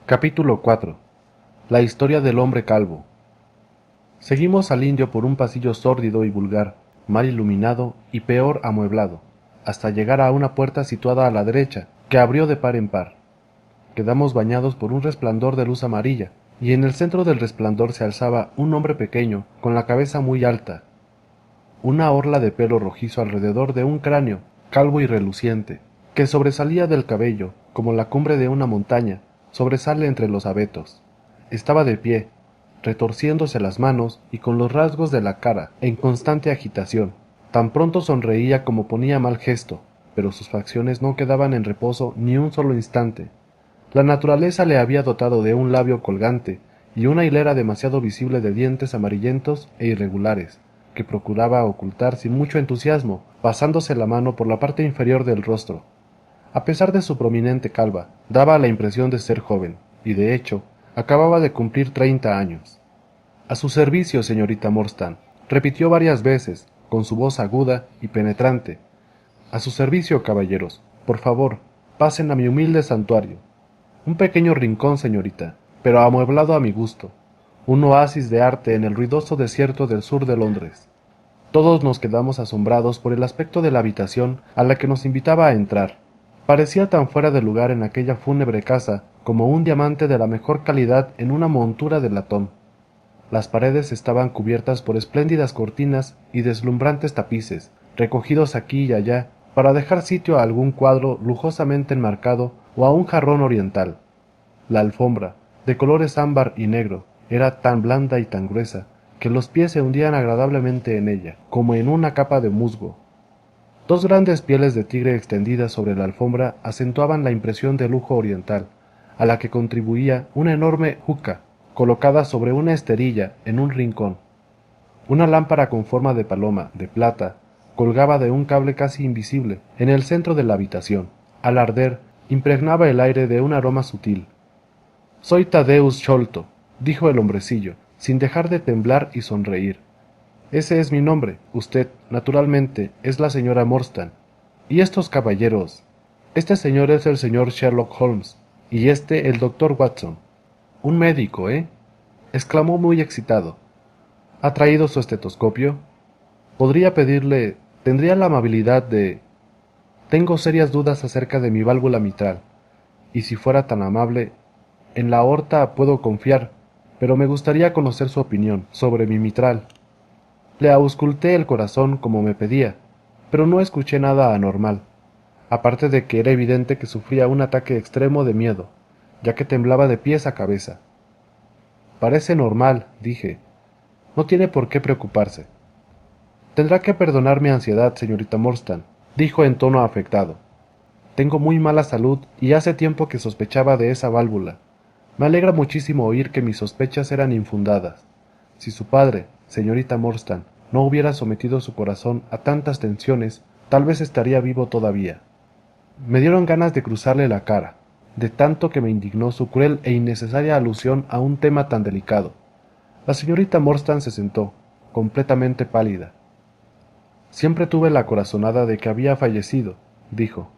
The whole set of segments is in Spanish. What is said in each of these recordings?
Capítulo 4. La historia del hombre calvo. Seguimos al indio por un pasillo sórdido y vulgar, mal iluminado y peor amueblado, hasta llegar a una puerta situada a la derecha, que abrió de par en par. Quedamos bañados por un resplandor de luz amarilla, y en el centro del resplandor se alzaba un hombre pequeño, con la cabeza muy alta, una orla de pelo rojizo alrededor de un cráneo, calvo y reluciente, que sobresalía del cabello, como la cumbre de una montaña, sobresale entre los abetos. Estaba de pie, retorciéndose las manos y con los rasgos de la cara en constante agitación. Tan pronto sonreía como ponía mal gesto, pero sus facciones no quedaban en reposo ni un solo instante. La naturaleza le había dotado de un labio colgante y una hilera demasiado visible de dientes amarillentos e irregulares, que procuraba ocultar sin mucho entusiasmo, pasándose la mano por la parte inferior del rostro. A pesar de su prominente calva, daba la impresión de ser joven, y de hecho, acababa de cumplir 30 años. A su servicio, señorita Morstan, repitió varias veces, con su voz aguda y penetrante. A su servicio, caballeros. Por favor, pasen a mi humilde santuario. Un pequeño rincón, señorita, pero amueblado a mi gusto. Un oasis de arte en el ruidoso desierto del sur de Londres. Todos nos quedamos asombrados por el aspecto de la habitación a la que nos invitaba a entrar. Parecía tan fuera de lugar en aquella fúnebre casa como un diamante de la mejor calidad en una montura de latón. Las paredes estaban cubiertas por espléndidas cortinas y deslumbrantes tapices, recogidos aquí y allá para dejar sitio a algún cuadro lujosamente enmarcado o a un jarrón oriental. La alfombra, de colores ámbar y negro, era tan blanda y tan gruesa que los pies se hundían agradablemente en ella, como en una capa de musgo. Dos grandes pieles de tigre extendidas sobre la alfombra acentuaban la impresión de lujo oriental, a la que contribuía una enorme juca, colocada sobre una esterilla en un rincón. Una lámpara con forma de paloma, de plata, colgaba de un cable casi invisible en el centro de la habitación. Al arder, impregnaba el aire de un aroma sutil. «Soy Thaddeus Sholto», dijo el hombrecillo, sin dejar de temblar y sonreír. «Ese es mi nombre. Usted, naturalmente, es la señora Morstan. Y estos caballeros... Este señor es el señor Sherlock Holmes, y este el doctor Watson. Un médico, ¿eh?», exclamó muy excitado. «¿Ha traído su estetoscopio? Podría pedirle... ¿Tendría la amabilidad de...? Tengo serias dudas acerca de mi válvula mitral, y si fuera tan amable... En la aorta puedo confiar, pero me gustaría conocer su opinión sobre mi mitral». Le ausculté el corazón como me pedía, pero no escuché nada anormal, aparte de que era evidente que sufría un ataque extremo de miedo, ya que temblaba de pies a cabeza. «Parece normal», dije. «No tiene por qué preocuparse». «Tendrá que perdonar mi ansiedad, señorita Morstan», dijo en tono afectado. «Tengo muy mala salud y hace tiempo que sospechaba de esa válvula. Me alegra muchísimo oír que mis sospechas eran infundadas. Si su padre, señorita Morstan, no hubiera sometido su corazón a tantas tensiones, tal vez estaría vivo todavía». Me dieron ganas de cruzarle la cara, de tanto que me indignó su cruel e innecesaria alusión a un tema tan delicado. La señorita Morstan se sentó, completamente pálida. «Siempre tuve la corazonada de que había fallecido», dijo.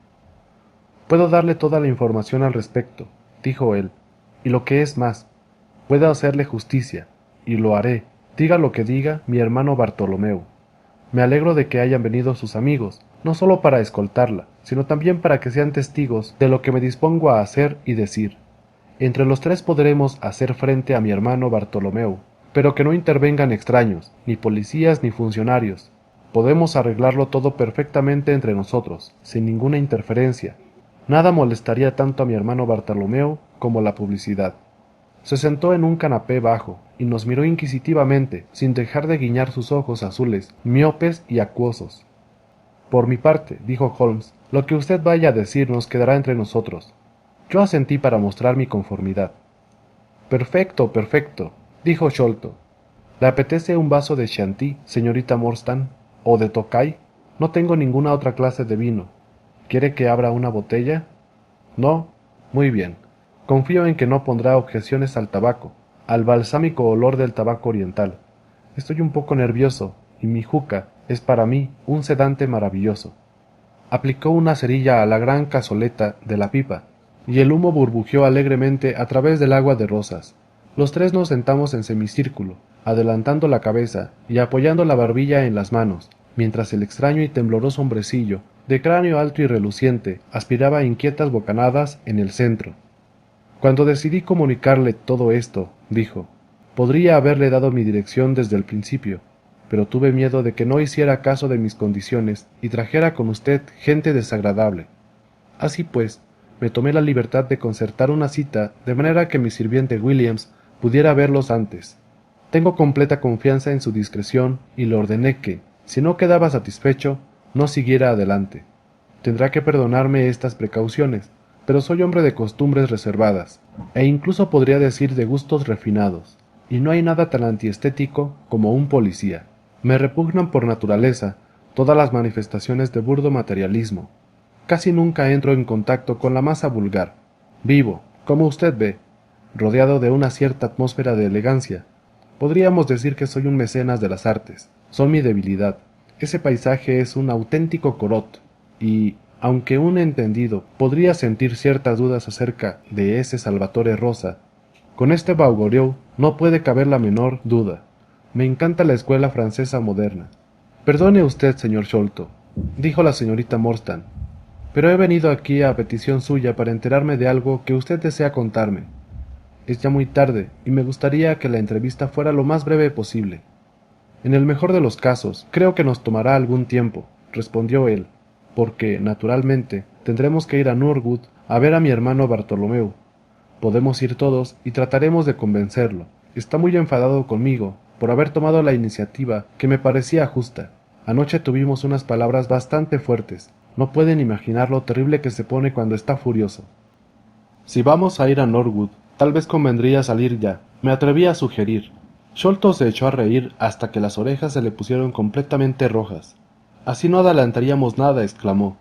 «Puedo darle toda la información al respecto», dijo él, «y lo que es más, puedo hacerle justicia, y lo haré, diga lo que diga mi hermano Bartolomeu. Me alegro de que hayan venido sus amigos, no solo para escoltarla, sino también para que sean testigos de lo que me dispongo a hacer y decir. Entre los tres podremos hacer frente a mi hermano Bartolomeu, pero que no intervengan extraños, ni policías ni funcionarios. Podemos arreglarlo todo perfectamente entre nosotros, sin ninguna interferencia. Nada molestaría tanto a mi hermano Bartolomeu como la publicidad». Se sentó en un canapé bajo y nos miró inquisitivamente, sin dejar de guiñar sus ojos azules, miopes y acuosos. «Por mi parte», dijo Holmes, «lo que usted vaya a decir nos quedará entre nosotros». Yo asentí para mostrar mi conformidad. «Perfecto, perfecto», dijo Sholto. «¿Le apetece un vaso de Chianti, señorita Morstan? ¿O de Tokay? No tengo ninguna otra clase de vino. ¿Quiere que abra una botella? ¿No? Muy bien. Confío en que no pondrá objeciones al tabaco, al balsámico olor del tabaco oriental. Estoy un poco nervioso, y mi juca es para mí un sedante maravilloso». Aplicó una cerilla a la gran cazoleta de la pipa, y el humo burbujeó alegremente a través del agua de rosas. Los tres nos sentamos en semicírculo, adelantando la cabeza y apoyando la barbilla en las manos, mientras el extraño y tembloroso hombrecillo, de cráneo alto y reluciente, aspiraba inquietas bocanadas en el centro. Cuando decidí comunicarle todo esto, dijo, podría haberle dado mi dirección desde el principio, pero tuve miedo de que no hiciera caso de mis condiciones y trajera con usted gente desagradable. Así pues, me tomé la libertad de concertar una cita de manera que mi sirviente Williams pudiera verlos antes. Tengo completa confianza en su discreción y le ordené que, si no quedaba satisfecho, no siguiera adelante. Tendrá que perdonarme estas precauciones, pero soy hombre de costumbres reservadas, e incluso podría decir de gustos refinados, y no hay nada tan antiestético como un policía. Me repugnan por naturaleza todas las manifestaciones de burdo materialismo. Casi nunca entro en contacto con la masa vulgar. Vivo, como usted ve, rodeado de una cierta atmósfera de elegancia. Podríamos decir que soy un mecenas de las artes. Son mi debilidad. Ese paisaje es un auténtico corot, y, aunque un entendido podría sentir ciertas dudas acerca de ese Salvatore Rosa, con este Baugoriou no puede caber la menor duda. Me encanta la escuela francesa moderna. Perdone usted, señor Sholto, dijo la señorita Morstan, pero he venido aquí a petición suya para enterarme de algo que usted desea contarme. Es ya muy tarde, y me gustaría que la entrevista fuera lo más breve posible. En el mejor de los casos, creo que nos tomará algún tiempo, respondió él, porque, naturalmente, tendremos que ir a Norwood a ver a mi hermano Bartolomeu. Podemos ir todos y trataremos de convencerlo. Está muy enfadado conmigo por haber tomado la iniciativa que me parecía justa. Anoche tuvimos unas palabras bastante fuertes. No pueden imaginar lo terrible que se pone cuando está furioso. Si vamos a ir a Norwood, tal vez convendría salir ya, me atreví a sugerir. Sholto se echó a reír hasta que las orejas se le pusieron completamente rojas. Así no adelantaríamos nada, exclamó.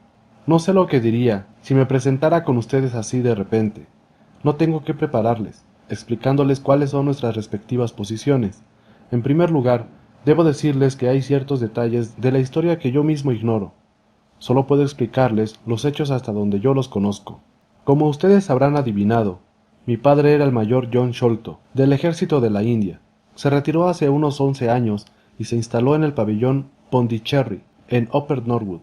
No sé lo que diría si me presentara con ustedes así de repente. No tengo que prepararles, explicándoles cuáles son nuestras respectivas posiciones. En primer lugar, debo decirles que hay ciertos detalles de la historia que yo mismo ignoro. Solo puedo explicarles los hechos hasta donde yo los conozco. Como ustedes habrán adivinado, mi padre era el mayor John Sholto, del ejército de la India. Se retiró hace unos 11 años y se instaló en el pabellón Pondicherry, en Upper Norwood.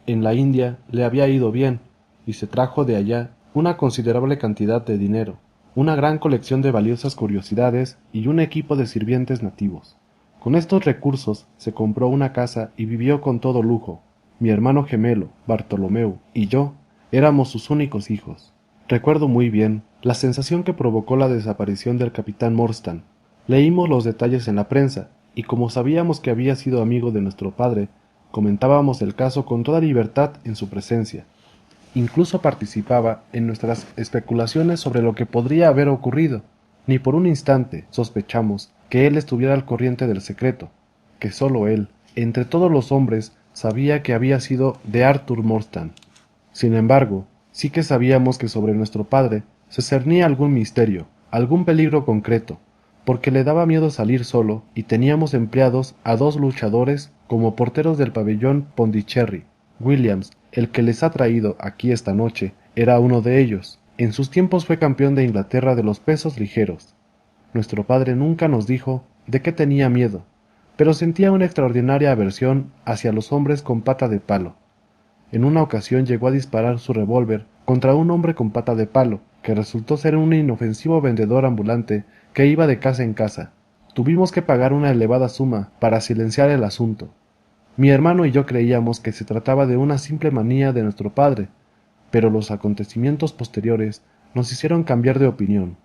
En la India le había ido bien, y se trajo de allá una considerable cantidad de dinero, una gran colección de valiosas curiosidades y un equipo de sirvientes nativos. Con estos recursos se compró una casa y vivió con todo lujo. Mi hermano gemelo, Bartolomeu, y yo éramos sus únicos hijos. Recuerdo muy bien la sensación que provocó la desaparición del capitán Morstan. Leímos los detalles en la prensa, y como sabíamos que había sido amigo de nuestro padre, comentábamos el caso con toda libertad en su presencia. Incluso participaba en nuestras especulaciones sobre lo que podría haber ocurrido. Ni por un instante sospechamos que él estuviera al corriente del secreto, que sólo él, entre todos los hombres, sabía que había sido de Arthur Morstan. Sin embargo, sí que sabíamos que sobre nuestro padre se cernía algún misterio, algún peligro concreto, porque le daba miedo salir solo y teníamos empleados a 2 luchadores como porteros del pabellón Pondicherry. Williams, el que les ha traído aquí esta noche, era uno de ellos. En sus tiempos fue campeón de Inglaterra de los pesos ligeros. Nuestro padre nunca nos dijo de qué tenía miedo, pero sentía una extraordinaria aversión hacia los hombres con pata de palo. En una ocasión llegó a disparar su revólver contra un hombre con pata de palo, que resultó ser un inofensivo vendedor ambulante que iba de casa en casa. Tuvimos que pagar una elevada suma para silenciar el asunto. Mi hermano y yo creíamos que se trataba de una simple manía de nuestro padre, pero los acontecimientos posteriores nos hicieron cambiar de opinión.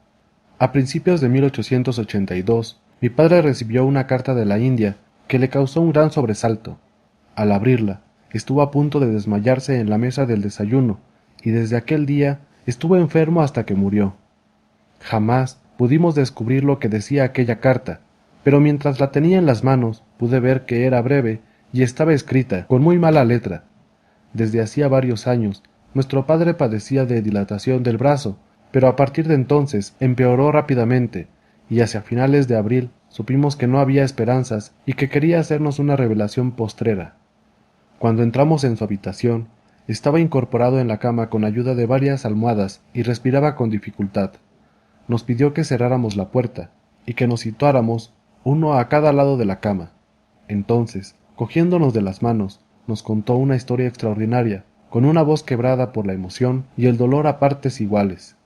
A principios de 1882, mi padre recibió una carta de la India que le causó un gran sobresalto. Al abrirla, estuvo a punto de desmayarse en la mesa del desayuno, y desde aquel día estuvo enfermo hasta que murió. Jamás pudimos descubrir lo que decía aquella carta, pero mientras la tenía en las manos pude ver que era breve y estaba escrita con muy mala letra. Desde hacía varios años, nuestro padre padecía de dilatación del brazo, pero a partir de entonces empeoró rápidamente, y hacia finales de abril supimos que no había esperanzas y que quería hacernos una revelación postrera. Cuando entramos en su habitación, Estaba incorporado en la cama con ayuda de varias almohadas y respiraba con dificultad. Nos pidió que cerráramos la puerta y que nos situáramos uno a cada lado de la cama. Entonces, cogiéndonos de las manos, nos contó una historia extraordinaria, con una voz quebrada por la emoción y el dolor a partes iguales.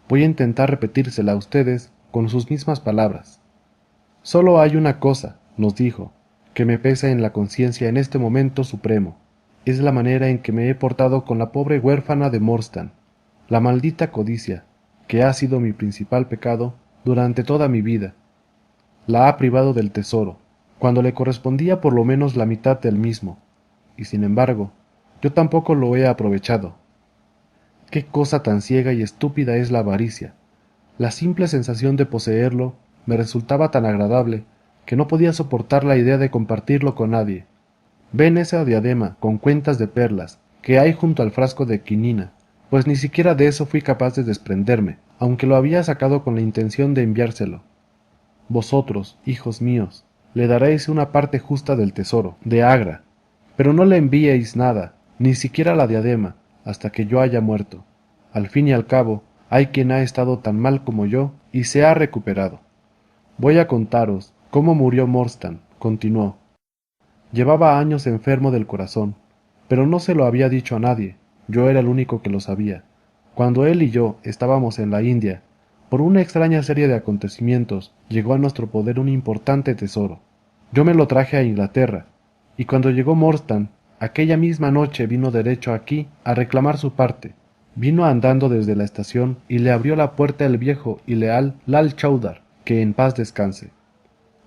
Voy a intentar repetírsela a ustedes con sus mismas palabras. Solo hay una cosa, nos dijo, que me pesa en la conciencia en este momento supremo. Es la manera en que me he portado con la pobre huérfana de Morstan. La maldita codicia, que ha sido mi principal pecado durante toda mi vida, la ha privado del tesoro, cuando le correspondía por lo menos la mitad del mismo, y sin embargo, yo tampoco lo he aprovechado. Qué cosa tan ciega y estúpida es la avaricia. La simple sensación de poseerlo me resultaba tan agradable que no podía soportar la idea de compartirlo con nadie. Ven esa diadema con cuentas de perlas que hay junto al frasco de quinina, pues ni siquiera de eso fui capaz de desprenderme, aunque lo había sacado con la intención de enviárselo. Vosotros, hijos míos, le daréis una parte justa del tesoro, de Agra, pero no le enviéis nada, ni siquiera la diadema, hasta que yo haya muerto. Al fin y al cabo, hay quien ha estado tan mal como yo y se ha recuperado. Voy a contaros cómo murió Morstan, continuó. Llevaba años enfermo del corazón, pero no se lo había dicho a nadie, yo era el único que lo sabía. Cuando él y yo estábamos en la India, por una extraña serie de acontecimientos llegó a nuestro poder un importante tesoro. Yo me lo traje a Inglaterra, y cuando llegó Morstan, aquella misma noche vino derecho aquí a reclamar su parte. Vino andando desde la estación y le abrió la puerta el viejo y leal Lal Chowdar, que en paz descanse.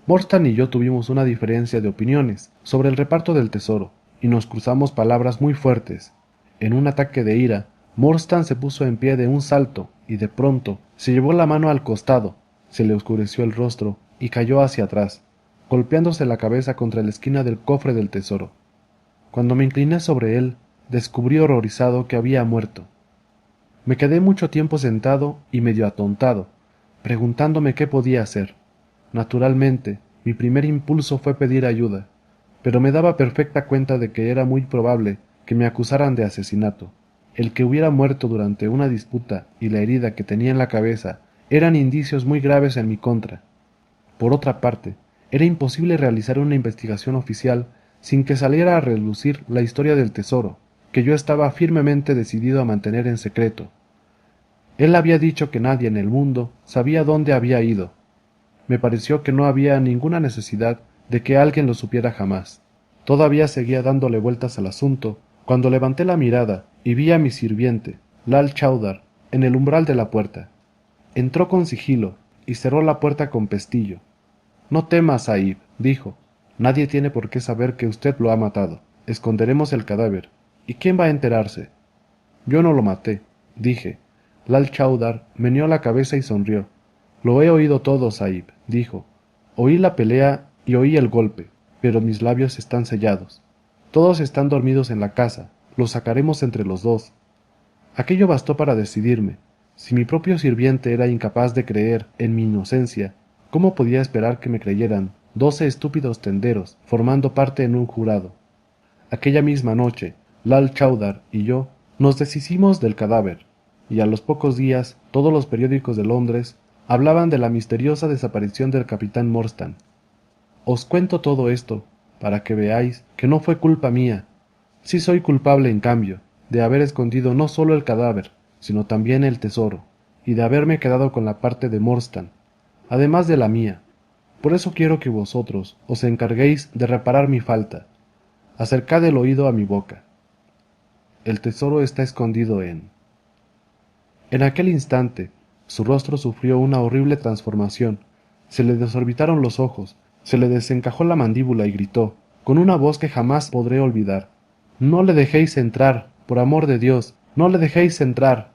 Morstan y yo tuvimos una diferencia de opiniones sobre el reparto del tesoro, y nos cruzamos palabras muy fuertes. En un ataque de ira, Morstan se puso en pie de un salto, y de pronto se llevó la mano al costado, se le oscureció el rostro, y cayó hacia atrás, golpeándose la cabeza contra la esquina del cofre del tesoro. Cuando me incliné sobre él, descubrí horrorizado que había muerto. Me quedé mucho tiempo sentado y medio atontado, preguntándome qué podía hacer. Naturalmente, mi primer impulso fue pedir ayuda, pero me daba perfecta cuenta de que era muy probable que me acusaran de asesinato. El que hubiera muerto durante una disputa y la herida que tenía en la cabeza eran indicios muy graves en mi contra. Por otra parte, era imposible realizar una investigación oficial sin que saliera a relucir la historia del tesoro, que yo estaba firmemente decidido a mantener en secreto. Él había dicho que nadie en el mundo sabía dónde había ido. Me pareció que no había ninguna necesidad de que alguien lo supiera jamás. Todavía seguía dándole vueltas al asunto, cuando levanté la mirada y vi a mi sirviente, Lal Chowdar, en el umbral de la puerta. Entró con sigilo y cerró la puerta con pestillo. No temas, Sahib, dijo. Nadie tiene por qué saber que usted lo ha matado. Esconderemos el cadáver. ¿Y quién va a enterarse? Yo no lo maté, dije. Lal Chowdar meneó la cabeza y sonrió. Lo he oído todo, Sahib, dijo. Oí la pelea y oí el golpe, pero mis labios están sellados. Todos están dormidos en la casa, los sacaremos entre los dos. Aquello bastó para decidirme. Si mi propio sirviente era incapaz de creer en mi inocencia, ¿cómo podía esperar que me creyeran 12 estúpidos tenderos formando parte en un jurado? Aquella misma noche, Lal Chowdar y yo nos deshicimos del cadáver, y a los pocos días todos los periódicos de Londres hablaban de la misteriosa desaparición del capitán Morstan. Os cuento todo esto para que veáis que no fue culpa mía. Sí soy culpable, en cambio, de haber escondido no solo el cadáver, sino también el tesoro, y de haberme quedado con la parte de Morstan, además de la mía. Por eso quiero que vosotros os encarguéis de reparar mi falta. Acercad el oído a mi boca. El tesoro está escondido en... En aquel instante, su rostro sufrió una horrible transformación. Se le desorbitaron los ojos, se le desencajó la mandíbula y gritó, con una voz que jamás podré olvidar: «No le dejéis entrar, por amor de Dios, no le dejéis entrar».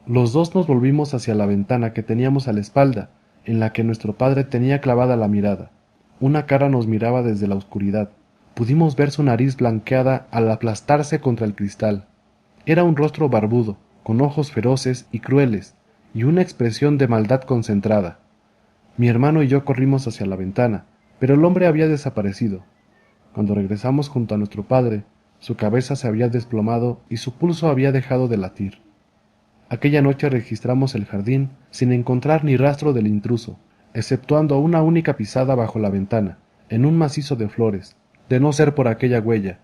Los dos nos volvimos hacia la ventana que teníamos a la espalda, en la que nuestro padre tenía clavada la mirada. Una cara nos miraba desde la oscuridad. Pudimos ver su nariz blanqueada al aplastarse contra el cristal. Era un rostro barbudo, con ojos feroces y crueles, y una expresión de maldad concentrada. Mi hermano y yo corrimos hacia la ventana, pero el hombre había desaparecido. Cuando regresamos junto a nuestro padre, Su cabeza se había desplomado y su pulso había dejado de latir. Aquella noche registramos el jardín sin encontrar ni rastro del intruso, exceptuando una única pisada bajo la ventana, en un macizo de flores. De no ser por aquella huella,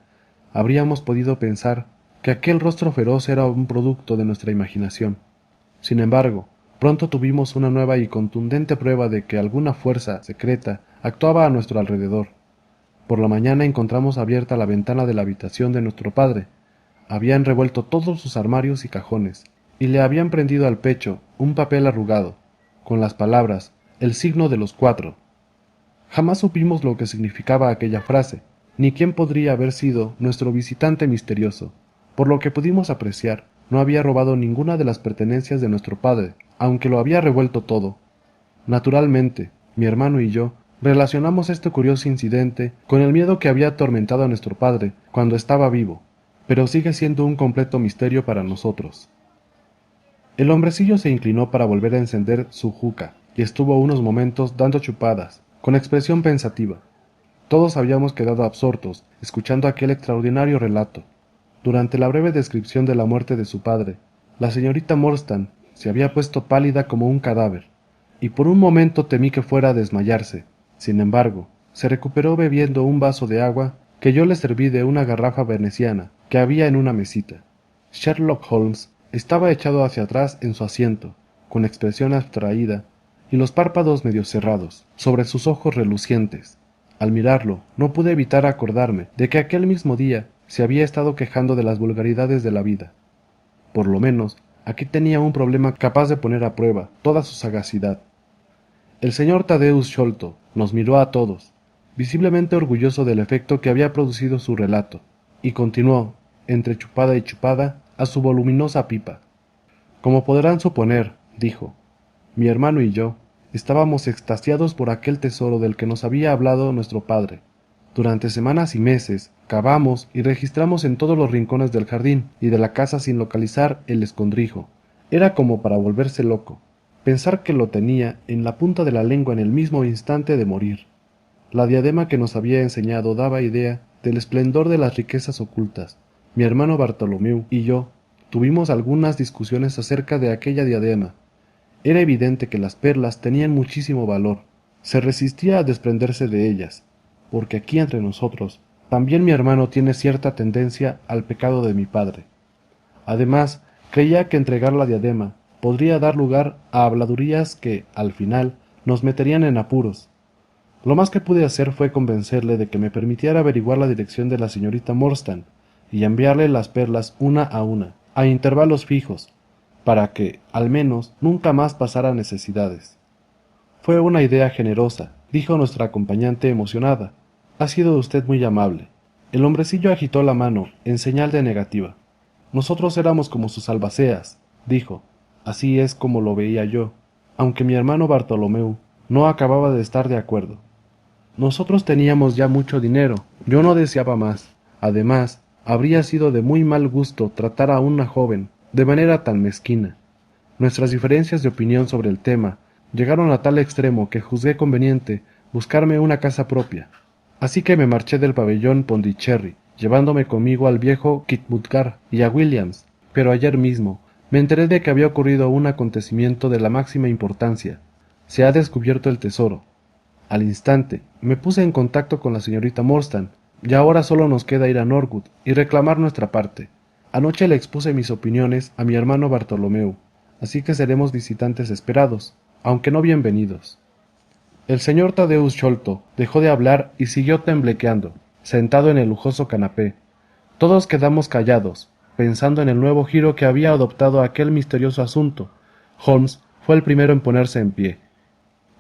habríamos podido pensar que aquel rostro feroz era un producto de nuestra imaginación. Sin embargo, pronto tuvimos una nueva y contundente prueba de que alguna fuerza secreta actuaba a nuestro alrededor. Por la mañana encontramos abierta la ventana de la habitación de nuestro padre. Habían revuelto todos sus armarios y cajones, y le habían prendido al pecho un papel arrugado, con las palabras «El signo de los 4». Jamás supimos lo que significaba aquella frase, ni quién podría haber sido nuestro visitante misterioso. Por lo que pudimos apreciar, no había robado ninguna de las pertenencias de nuestro padre, aunque lo había revuelto todo. Naturalmente, mi hermano y yo relacionamos este curioso incidente con el miedo que había atormentado a nuestro padre cuando estaba vivo, pero sigue siendo un completo misterio para nosotros. El hombrecillo se inclinó para volver a encender su juca y estuvo unos momentos dando chupadas, con expresión pensativa. Todos habíamos quedado absortos, escuchando aquel extraordinario relato. Durante la breve descripción de la muerte de su padre, la señorita Morstan se había puesto pálida como un cadáver, y por un momento temí que fuera a desmayarse. Sin embargo, se recuperó bebiendo un vaso de agua que yo le serví de una garrafa veneciana que había en una mesita. Sherlock Holmes estaba echado hacia atrás en su asiento, con expresión abstraída y los párpados medio cerrados, sobre sus ojos relucientes. Al mirarlo, no pude evitar acordarme de que aquel mismo día se había estado quejando de las vulgaridades de la vida. Por lo menos, aquí tenía un problema capaz de poner a prueba toda su sagacidad. El señor Thaddeus Sholto nos miró a todos, visiblemente orgulloso del efecto que había producido su relato, y continuó, entre chupada y chupada, a su voluminosa pipa. Como podrán suponer, dijo, mi hermano y yo estábamos extasiados por aquel tesoro del que nos había hablado nuestro padre. Durante semanas y meses cavamos y registramos en todos los rincones del jardín y de la casa sin localizar el escondrijo. Era como para volverse loco, pensar que lo tenía en la punta de la lengua en el mismo instante de morir. La diadema que nos había enseñado daba idea del esplendor de las riquezas ocultas. Mi hermano Bartolomeu y yo tuvimos algunas discusiones acerca de aquella diadema. Era evidente que las perlas tenían muchísimo valor. Se resistía a desprenderse de ellas, porque aquí entre nosotros, también mi hermano tiene cierta tendencia al pecado de mi padre. Además, creía que entregar la diadema podría dar lugar a habladurías que, al final, nos meterían en apuros. Lo más que pude hacer fue convencerle de que me permitiera averiguar la dirección de la señorita Morstan y enviarle las perlas una, a intervalos fijos, para que, al menos, nunca más pasara necesidades. Fue una idea generosa, dijo nuestra acompañante emocionada. Ha sido usted muy amable. El hombrecillo agitó la mano, en señal de negativa. Nosotros éramos como sus albaceas, dijo. Así es como lo veía yo, aunque mi hermano Bartolomeu no acababa de estar de acuerdo. Nosotros teníamos ya mucho dinero, yo no deseaba más. Además, habría sido de muy mal gusto tratar a una joven de manera tan mezquina. Nuestras diferencias de opinión sobre el tema llegaron a tal extremo que juzgué conveniente buscarme una casa propia. Así que me marché del pabellón Pondicherry, llevándome conmigo al viejo Khitmutgar y a Williams, pero ayer mismo me enteré de que había ocurrido un acontecimiento de la máxima importancia. Se ha descubierto el tesoro. Al instante me puse en contacto con la señorita Morstan, y ahora solo nos queda ir a Norwood y reclamar nuestra parte. Anoche le expuse mis opiniones a mi hermano Bartolomeu, así que seremos visitantes esperados, aunque no bienvenidos. El señor Thaddeus Sholto dejó de hablar y siguió temblequeando, sentado en el lujoso canapé. Todos quedamos callados, pensando en el nuevo giro que había adoptado aquel misterioso asunto. Holmes fue el primero en ponerse en pie.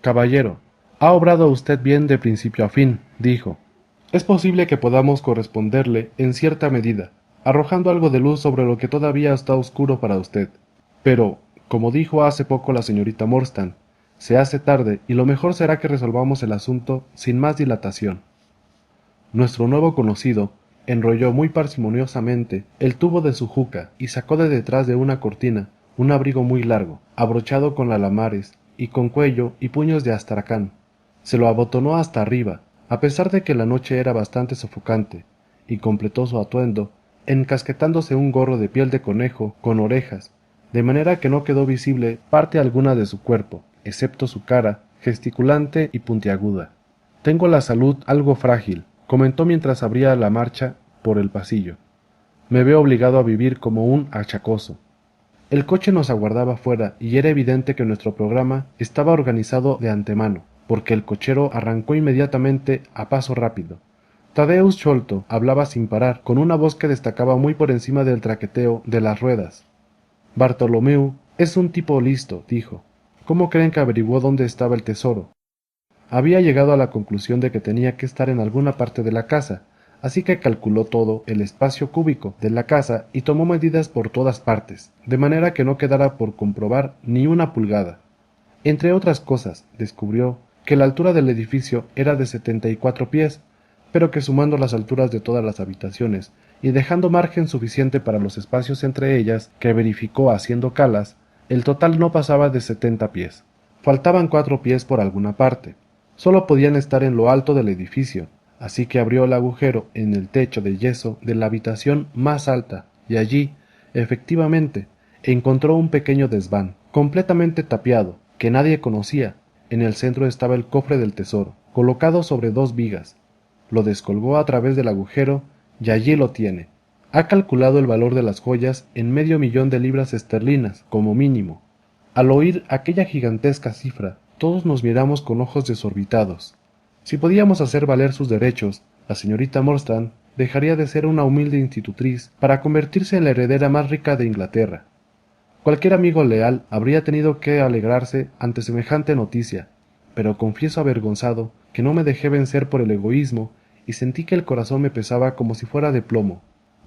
Caballero, ha obrado usted bien de principio a fin, dijo. Es posible que podamos corresponderle en cierta medida, arrojando algo de luz sobre lo que todavía está oscuro para usted. Pero, como dijo hace poco la señorita Morstan, se hace tarde y lo mejor será que resolvamos el asunto sin más dilatación. Nuestro nuevo conocido enrolló muy parsimoniosamente el tubo de su juca y sacó de detrás de una cortina un abrigo muy largo, abrochado con alamares y con cuello y puños de astracán. Se lo abotonó hasta arriba, a pesar de que la noche era bastante sofocante, y completó su atuendo, encasquetándose un gorro de piel de conejo con orejas, de manera que no quedó visible parte alguna de su cuerpo, excepto su cara, gesticulante y puntiaguda. «Tengo la salud algo frágil», comentó mientras abría la marcha por el pasillo. «Me veo obligado a vivir como un achacoso». El coche nos aguardaba fuera y era evidente que nuestro programa estaba organizado de antemano, porque el cochero arrancó inmediatamente a paso rápido. Tadeusz Sholto hablaba sin parar, con una voz que destacaba muy por encima del traqueteo de las ruedas. «Bartolomeu es un tipo listo», dijo. «¿Cómo creen que averiguó dónde estaba el tesoro?» Había llegado a la conclusión de que tenía que estar en alguna parte de la casa, así que calculó todo el espacio cúbico de la casa y tomó medidas por todas partes, de manera que no quedara por comprobar ni una pulgada. Entre otras cosas, descubrió que la altura del edificio era de 74 pies, pero que sumando las alturas de todas las habitaciones y dejando margen suficiente para los espacios entre ellas, que verificó haciendo calas, el total no pasaba de 70 pies. Faltaban 4 pies por alguna parte. Solo podían estar en lo alto del edificio, así que abrió el agujero en el techo de yeso de la habitación más alta, y allí, efectivamente, encontró un pequeño desván, completamente tapiado, que nadie conocía. En el centro estaba el cofre del tesoro, colocado sobre 2 vigas. Lo descolgó a través del agujero, y allí lo tiene. Ha calculado el valor de las joyas en $500,000 de libras esterlinas, como mínimo. Al oír aquella gigantesca cifra, todos nos miramos con ojos desorbitados. Si podíamos hacer valer sus derechos, la señorita Morstan dejaría de ser una humilde institutriz para convertirse en la heredera más rica de Inglaterra. Cualquier amigo leal habría tenido que alegrarse ante semejante noticia, pero confieso avergonzado que no me dejé vencer por el egoísmo y sentí que el corazón me pesaba como si fuera de plomo.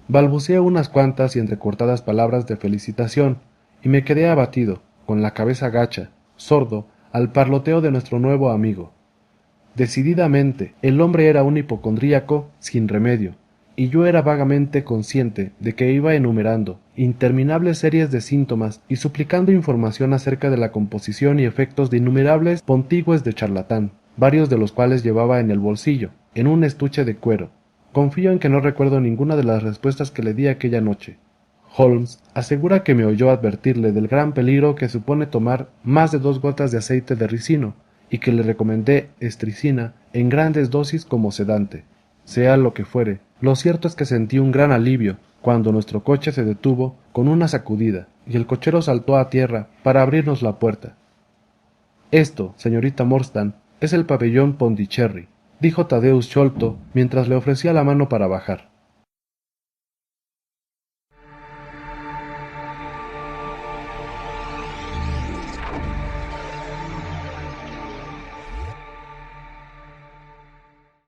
Balbuceé unas cuantas y entrecortadas palabras de felicitación y me quedé abatido, con la cabeza gacha, sordo, al parloteo de nuestro nuevo amigo. Decididamente, el hombre era un hipocondríaco sin remedio, y yo era vagamente consciente de que iba enumerando interminables series de síntomas y suplicando información acerca de la composición y efectos de innumerables pontigües de charlatán, varios de los cuales llevaba en el bolsillo, en un estuche de cuero. Confío en que no recuerdo ninguna de las respuestas que le di aquella noche. Holmes asegura que me oyó advertirle del gran peligro que supone tomar más de 2 gotas de aceite de ricino, y que le recomendé estricina en grandes dosis como sedante. Sea lo que fuere, lo cierto es que sentí un gran alivio cuando nuestro coche se detuvo con una sacudida, y el cochero saltó a tierra para abrirnos la puerta. «Esto, señorita Morstan, es el pabellón Pondicherry», dijo Tadeusz Sholto mientras le ofrecía la mano para bajar.